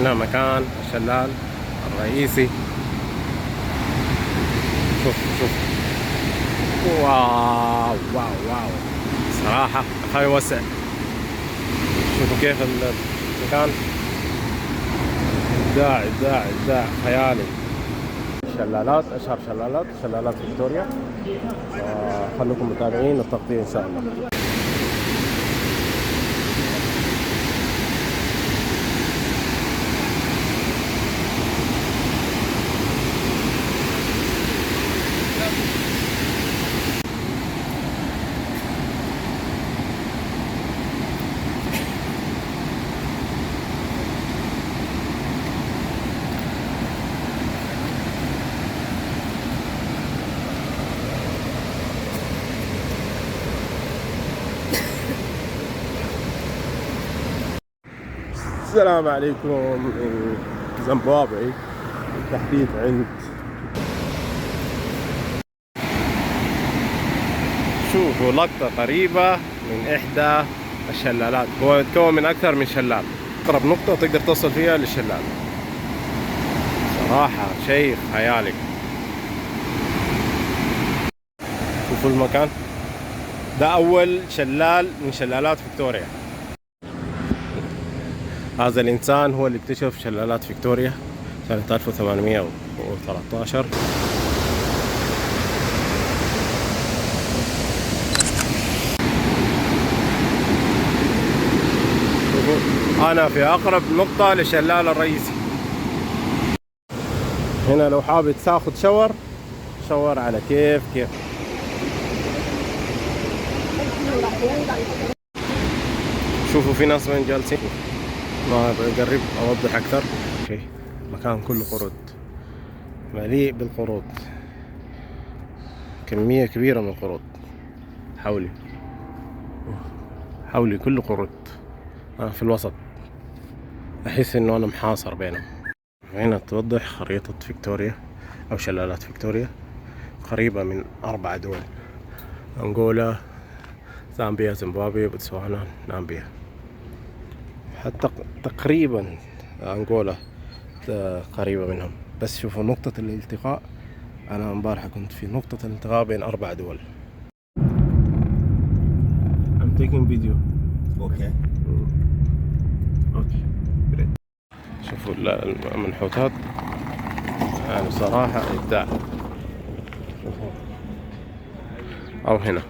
هنا مكان الشلال الرئيسي. شوف شوف، واو واو واو صراحة خلي يوسع. شوفوا كيف المكان، إبداع إبداع إبداع خيالي. شلالات، أشهر شلالات فيكتوريا. خلوكم متابعين التغطية إن شاء الله. السلام عليكم من زيمبابوي، بالتحديد عند شوفوا لقطة قريبة من إحدى الشلالات. هو يتكون من أكثر من شلال، أقرب نقطة تقدر توصل فيها للشلال. صراحة شيء خيالي. شوفوا المكان ده، أول شلال من شلالات فيكتوريا. هذا الإنسان هو اللي اكتشف شلالات فيكتوريا سنة 1813. أنا في أقرب نقطة للشلال الرئيسي. هنا لو حابب تاخذ شاور على كيف شوفوا في ناس وين جالسين. ما بقرب أوضح أكثر. مكان كله قرود، مليء بالقرود، كمية كبيرة من القرود حولي كله قرود. أنا في الوسط، أحس إنه أنا محاصر بينهم. هنا توضح خريطة فيكتوريا أو شلالات فيكتوريا، قريبة من 4 دول: أنغولا، زامبيا، زيمبابوي، بوتسوانا، نامبيا. حتى تقريبا أنغولا قريبة منهم. بس شوفوا نقطة الالتقاء، أنا امبارح كنت في نقطة الالتقاء بين 4 دول. I'm taking video. Okay. Okay. شوفوا المنحوتات، يعني صراحة إبداع. أو هنا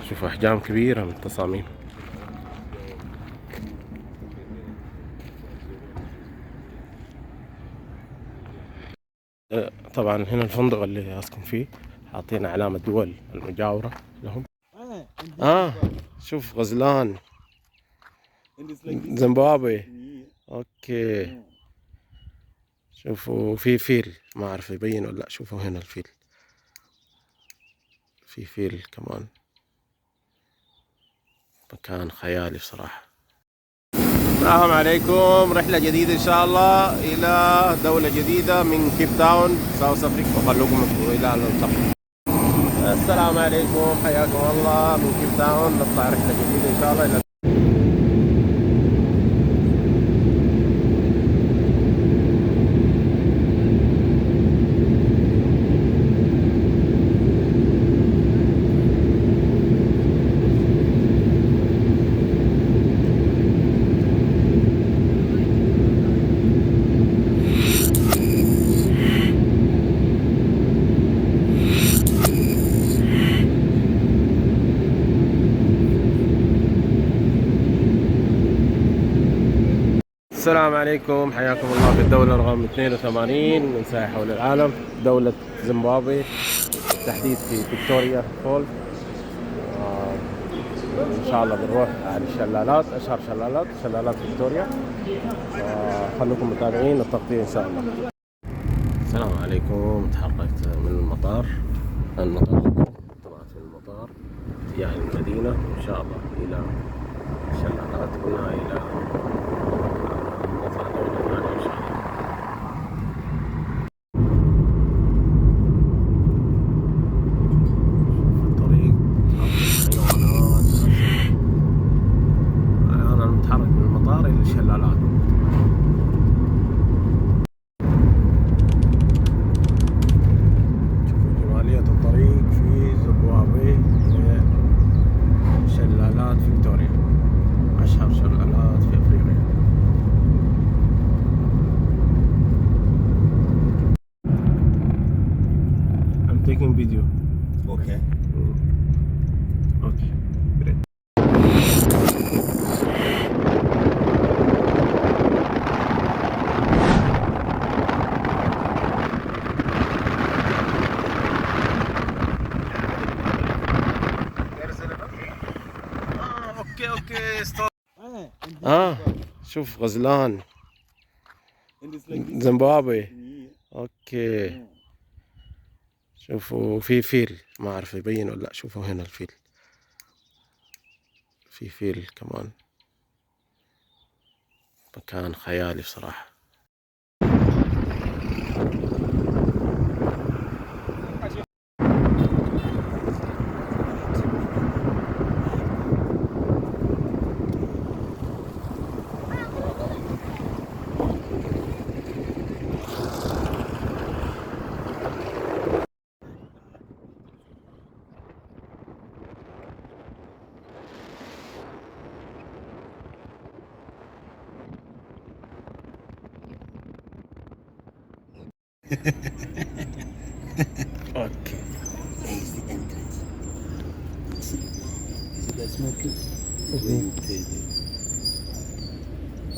شوفوا أحجام كبيرة من التصاميم. طبعا هنا الفندق اللي أسكن فيه حاطين علامة دول المجاورة لهم. شوف غزلان زيمبابوي. اوكي، شوفوا في فيل، ما اعرف يبين ولا لا. شوفوا هنا الفيل، في فيل كمان. مكان خيالي بصراحة. السلام عليكم، رحلة جديدة إن شاء الله إلى دولة جديدة من كيب تاون، ساوث أفريقيا، وخلوكم إلى الملتقى. السلام عليكم، حياكم الله من كيب تاون. نطلع رحلة جديدة إن شاء الله إلى السلام عليكم، حياكم الله في الدولة رقم 82 من سائح حول العالم، دولة زيمبابوي، بالتحديد في فيكتوريا فول. إن شاء الله بنروح على الشلالات، أشهر شلالات فيكتوريا. خلوكم متابعين التغطية إن شاء الله. السلام عليكم، تحركت من المطار طلعت من المطار اتجاه المدينة إن شاء الله إلى الشلالات، هنا إلى الشلالات. taking video. Okay. Okay, great. Okay, stop. شوف غزلان زيمبابوي. اوكي شوفوا في فيل، ما اعرف يبين ولا لا. شوفوا هنا الفيل، في فيل كمان. مكان خيالي بصراحة. اوكي There is the entrance. See? Is it that smoky? That's where you pay there.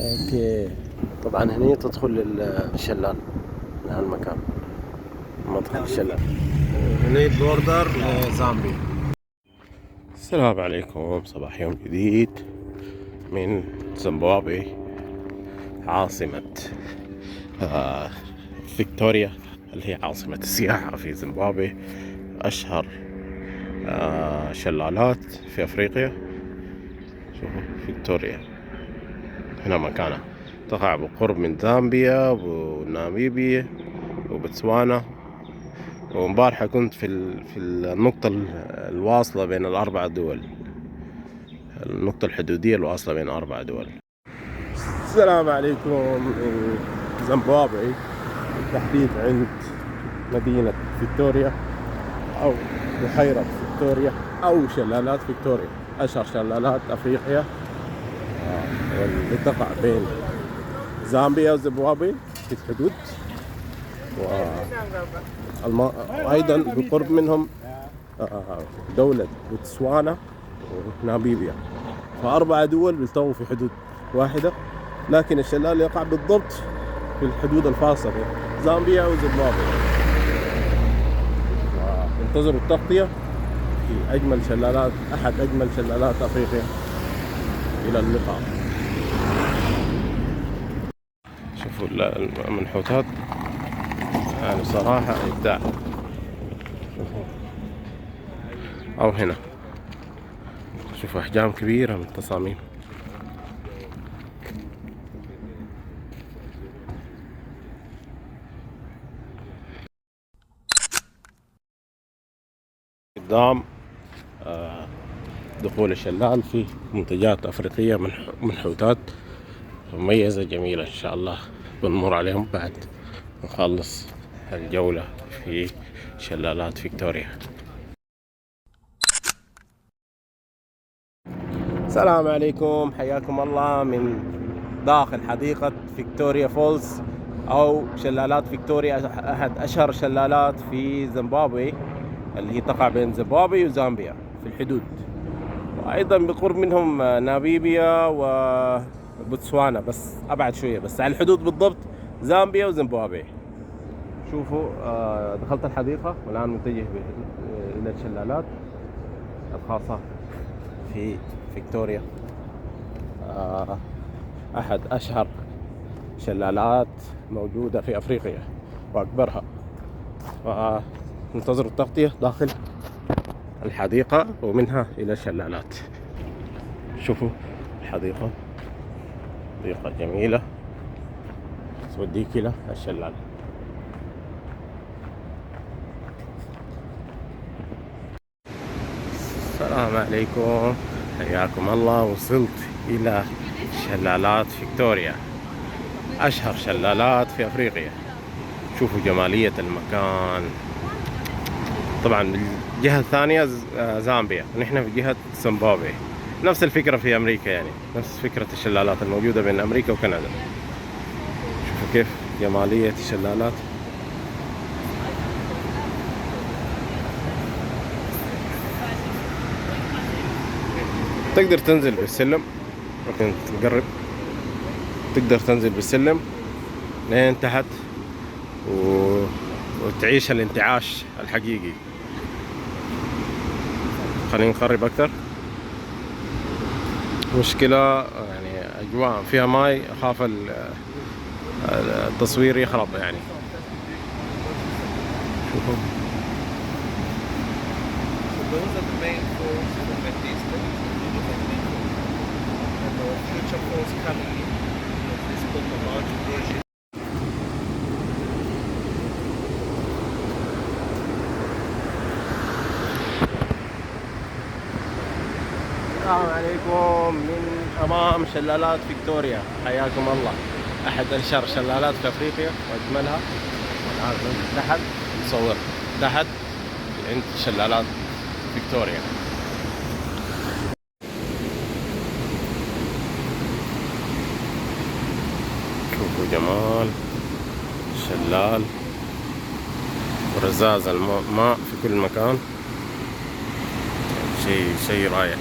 اوكي. طبعا هني تدخل الشلال من هالمكان، مدخل الشلال. هني بوردر زامبيا. السلام عليكم، صباح يوم جديد من زيمبابوي، عاصمة فيكتوريا، اللي هي عاصمة السياحة في زيمبابوي. أشهر شلالات في أفريقيا. شوفوا فيكتوريا هنا مكانها، تقع بقرب من زامبيا وناميبيا وبتسوانا. ومبارحة كنت في النقطة الواصلة بين الأربع دول، النقطة الحدودية الواصلة بين أربع دول. السلام عليكم من زيمبابوي، بالتحديد عند مدينة فيكتوريا أو بحيرة فيكتوريا أو شلالات فيكتوريا، أشهر شلالات أفريقيا، واللي تقع بين زامبيا وزيمبابوي في الحدود، وأيضا بقرب منهم دولة بوتسوانا وناميبيا. فأربع دول بيلتقوا في حدود واحدة، لكن الشلال يقع بالضبط في الحدود الفاصلة بين زامبيا وزيمبابوي. انتظروا التغطية في أجمل شلالات، أحد أجمل شلالات أفريقيا. إلى اللقاء. شوفوا المنحوتات، يعني صراحة إبداع. أو هنا شوفوا أحجام كبيرة من التصاميم. قدام دخول الشلال في منتجات أفريقية، منحوتات مميزة جميلة. إن شاء الله بنمر عليهم بعد نخلص الجولة في شلالات فيكتوريا. السلام عليكم، حياكم الله من داخل حديقة فيكتوريا فولز أو شلالات فيكتوريا، أحد أشهر شلالات في زيمبابوي، اللي هي تقع بين زيمبابوي وزامبيا في الحدود، وأيضا بقرب منهم ناميبيا وبوتسوانا، بس أبعد شوية، بس على الحدود بالضبط زامبيا وزيمبابوي. شوفوا دخلت الحديقة والآن متجه إلى الشلالات الخاصة في فيكتوريا، أحد أشهر شلالات موجودة في أفريقيا وأكبرها. ننتظر التغطية داخل الحديقة ومنها إلى الشلالات. شوفوا الحديقة، حديقة جميلة توديك إلى الشلال. السلام عليكم، حياكم الله. وصلت إلى شلالات فيكتوريا، أشهر شلالات في أفريقيا. شوفوا جمالية المكان. طبعا الجهة الثانية زامبيا، ونحن في جهة زيمبابوي. نفس الفكرة في أمريكا، يعني نفس فكرة الشلالات الموجودة بين أمريكا وكندا. شوفوا كيف جمالية الشلالات. تقدر تنزل بالسلم، ممكن تقرب، تقدر تنزل بالسلم لين تحت وتعيش الانتعاش الحقيقي. خلينا نقرب أكثر. مشكلة يعني أجواء فيها ماي، أخاف التصوير يخرب يعني. شوفوا Those are the main falls from the distance. And the future falls coming in. This is called the large version. السلام عليكم من أمام شلالات فيكتوريا، حياكم الله. أحد أنشر شلالات في أفريقيا وأجملها. الآن تحت نصور تحت عند شلالات فيكتوريا. شوفوا جمال الشلال ورذاذ الماء في كل مكان. شيء رائع.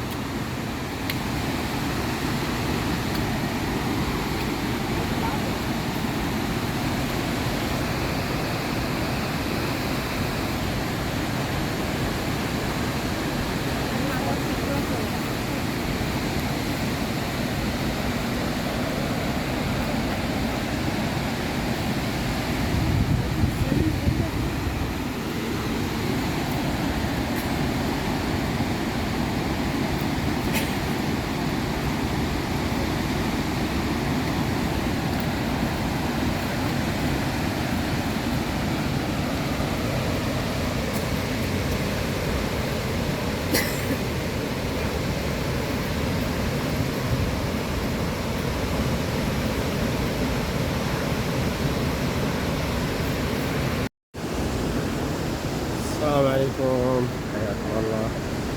السلام عليكم، حياكم الله.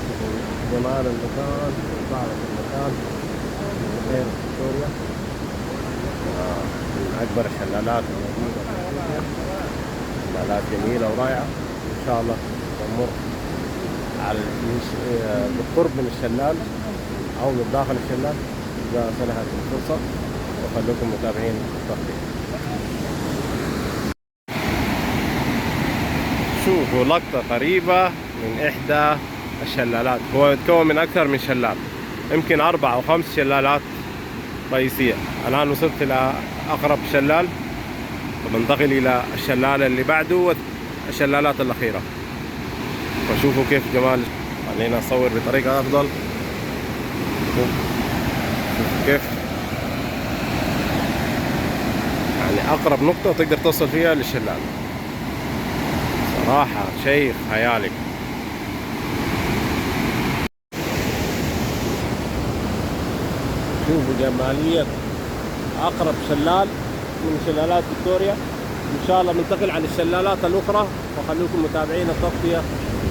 شوفوا جمال المكان وصالة المكان غير فيكتوريا. من أكبر الشلالات الموجودة في أفريقيا. شلالات جميلة ورائعة. إن شاء الله نمر على بالقرب من الشلال أو من داخل الشلال إذا سنحت الفرصة، وخلوكم متابعين التغطية. شوفوا لقطة قريبة من إحدى الشلالات. هو يتكون من أكثر من شلال، يمكن 4 أو 5 شلالات رئيسية. الآن وصلت إلى أقرب شلال، وبنتقل إلى الشلال اللي بعده والشلالات الأخيرة. وشوفوا كيف جمال. خلينا نصور بطريقة أفضل. شوفوا كيف يعني أقرب نقطة تقدر توصل فيها للشلال. صراحة شيء خيالي. شوفوا جمالية أقرب شلال من شلالات فيكتوريا. إن شاء الله ننتقل عن الشلالات الأخرى، وخلوكم متابعين التغطية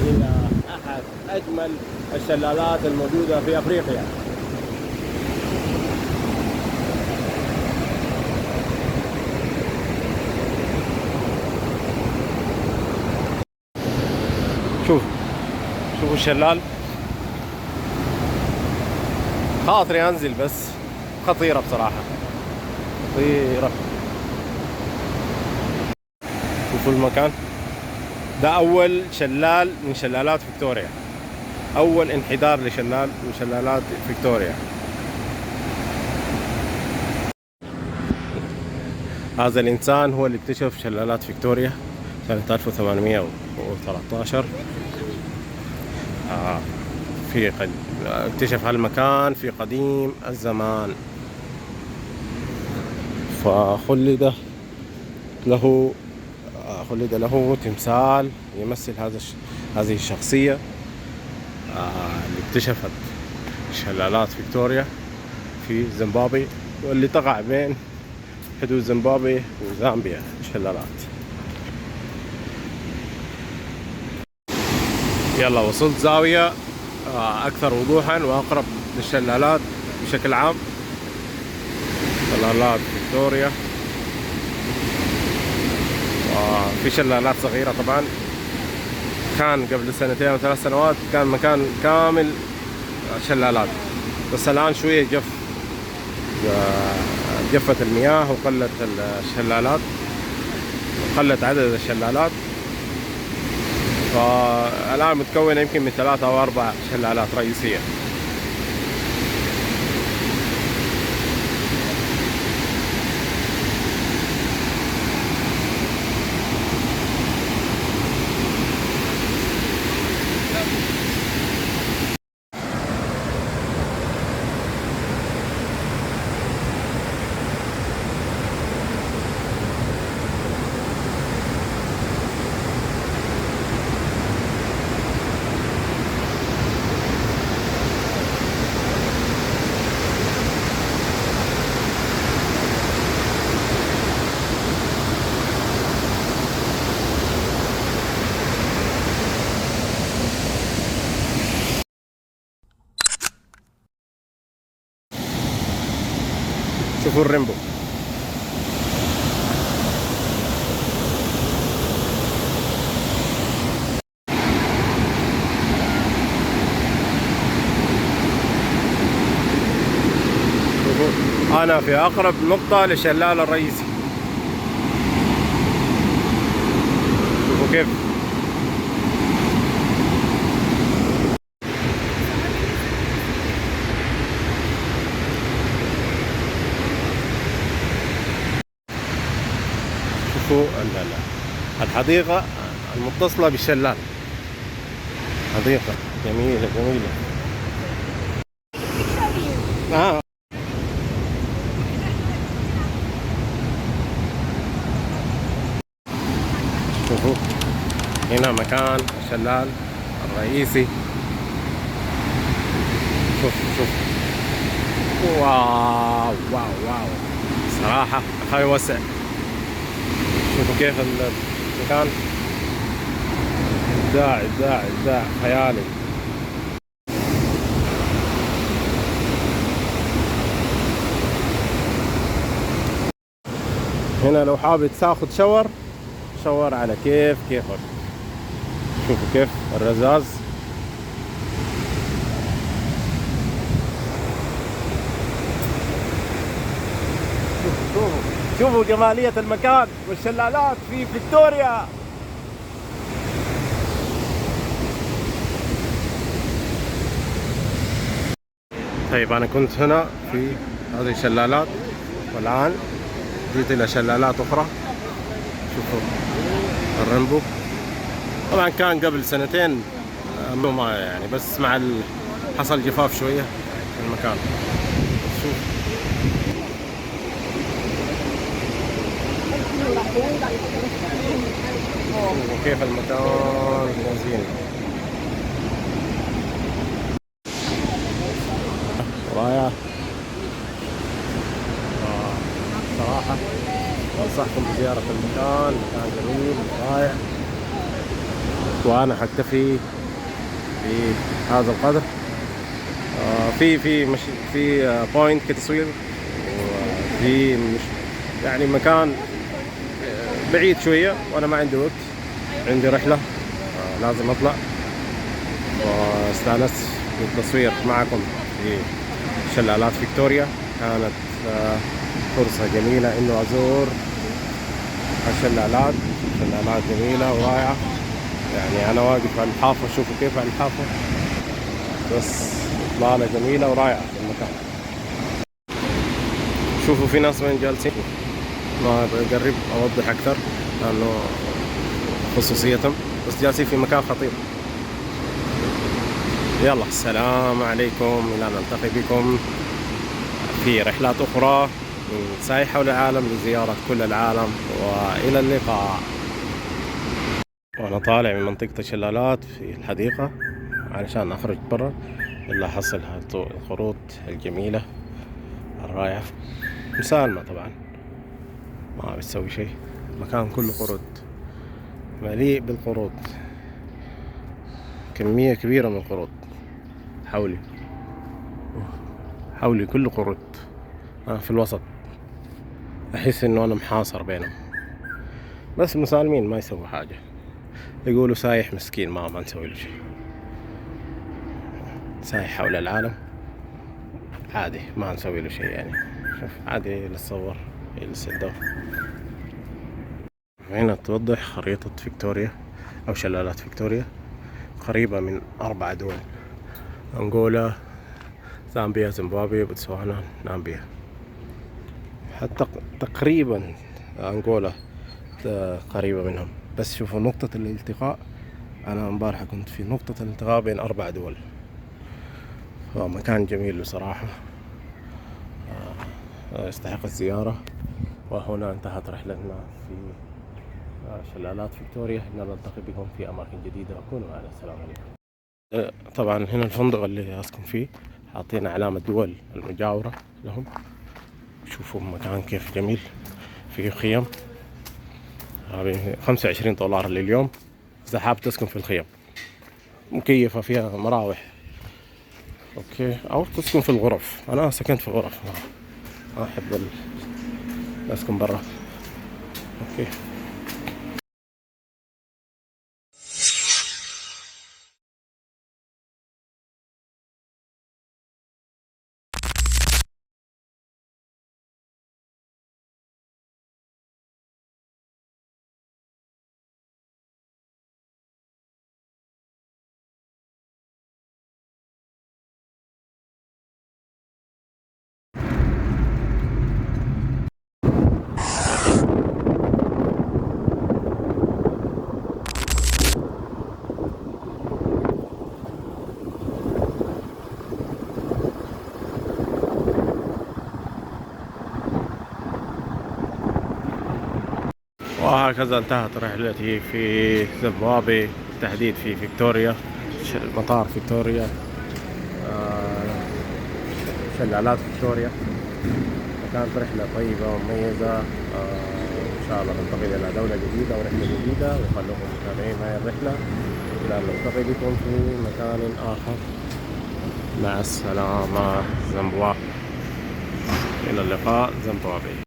إلى أحد أجمل الشلالات الموجودة في أفريقيا. شوفوا الشلال. خاطري أنزل بس خطيرة بصراحة، خطيرة. شوفوا المكان ده. أول شلال من شلالات فيكتوريا، أول انحدار لشلال من شلالات فيكتوريا. هذا الإنسان هو اللي اكتشف شلالات فيكتوريا سنة 1813. اكتشف هالمكان في قديم الزمان، فخلد له تمثال يمثل هذه الشخصية اللي اكتشفت شلالات فيكتوريا في زيمبابوي، واللي تقع بين حدود زيمبابوي وزامبيا الشلالات. يلا وصلت زاوية أكثر وضوحا وأقرب للشلالات بشكل عام. شلالات فيكتوريا، وفي شلالات صغيرة طبعا. كان قبل 2 أو 3 سنوات كان مكان كامل شلالات، بس الآن شوية جفت المياه وقلت الشلالات، قلت عدد الشلالات. فالآن متكونة يمكن من 3 أو 4 شلالات رئيسية. شوفوا الريمبو. شوفوا أنا في أقرب نقطة للشلال الرئيسي. شوفوا كيف. شوفوا الحديقة المتصلة بالشلال. حديقة جميلة جميلة. شوفوا هنا مكان الشلال الرئيسي. شوف واو واو واو صراحة خاي وسع. شوفوا كيف المكان إبداع إبداع إبداع خيالي. هنا لو حابب تاخذ شاور على كيفك. شوفوا كيف الرذاذ. شوفوا جمالية المكان والشلالات في فيكتوريا. طيب أنا كنت هنا في هذه الشلالات، والآن جيت إلى شلالات أخرى. شوفوا الريمبو. طبعا كان قبل سنتين ما يعني، بس مع حصل جفاف شوية في المكان. شوف وكيف المكان زين رائع. صراحة أنصحكم بزيارة المكان، مكان جميل رائع. وأنا حكتفي في هذا القدر. في بوينت كتصوير، وفي يعني مكان بعيد شوية، وأنا ما عندي وقت، عندي رحلة لازم أطلع. واستانست بالتصوير معكم في شلالات فيكتوريا. كانت فرصة جميلة إنه أزور الشلالات. شلالات جميلة ورائعة. يعني أنا واقف على الحافة، شوفوا كيف على الحافة، بس إطلالة جميلة ورائعة في المكان. شوفوا في ناس وين جالسين، ما بقرب أوضح أكثر لأنه خصوصيتهم، بس جالسين في مكان خطير. يلا السلام عليكم، إلى أن نلتقي بكم في رحلات أخرى من ساي حول العالم لزيارة كل العالم، وإلى اللقاء. وأنا طالع من منطقة الشلالات في الحديقة علشان أخرج برا، إلا حصل الخروط الجميلة الرائعة مسالمة. طبعا ما بتسوي شيء، المكان كله قرود، مليء بالقرود، كمية كبيرة من القرود حولي كله قرود. أنا في الوسط، أحس إنه أنا محاصر بينهم، بس مسالمين ما يسوي حاجة. يقولوا سايح مسكين، ما نسوي له شيء. سايح حول العالم عادي ما نسوي له شيء يعني. شوف عادي للصور للسدة. هنا توضح خريطة فيكتوريا أو شلالات فيكتوريا، قريبة من 4 دول: أنغولا، زامبيا، زيمبابوي، بوتسوانا، نامبيا. حتى تقريبا أنغولا قريبة منهم. بس شوفوا نقطة الالتقاء، أنا امبارح كنت في نقطة الالتقاء بين 4 دول، مكان جميل بصراحة، يستحق الزيارة. وهنا انتهت رحلتنا في شلالات فيكتوريا. نلتقي بكم في أماكن جديدة، وكونوا معنا. السلام عليكم. طبعا هنا الفندق اللي أسكن فيه حاطين علامة دول المجاورة لهم. شوفوا المكان كيف جميل، فيه خيم 25 دولار لليوم إذا حاب تسكن في الخيم، مكيفة فيها مراوح. أوكي، أو تسكن في الغرف. أنا سكنت في غرف، ما أحب أسكن برا. أوكي. وهكذا انتهت رحلتي في زيمبابوي، بالتحديد في فيكتوريا، مطار فيكتوريا، شلالات فيكتوريا. كانت رحلة طيبة ومميزة. إن شاء الله ننتقل إلى دولة جديدة ورحلة جديدة، وخلوكم متابعين معي الرحلة إلى أن نلتقي بكم في مكان آخر. مع السلامة زيمبابوي. إلى اللقاء زيمبابوي.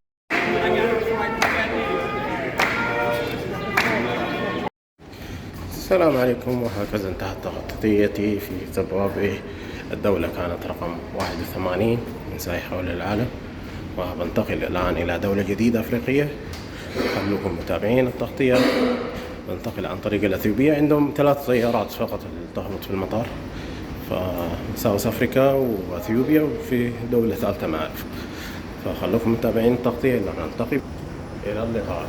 السلام عليكم. وهكذا انتهت تغطيتي في زيمبابوي. الدولة كانت رقم 81 من سائح حول العالم، وبنتقل الآن إلى دولة جديدة أفريقية. خلوكم متابعين التغطية. بنتقل عن طريق الأثيوبية، عندهم 3 طيارات فقط تهبط في المطار، فساوث أفريقيا وأثيوبيا، وفي دولة ثالثة ما أعرف. فخلوكم متابعين التغطية إلى أن نلتقي. إلى اللقاء.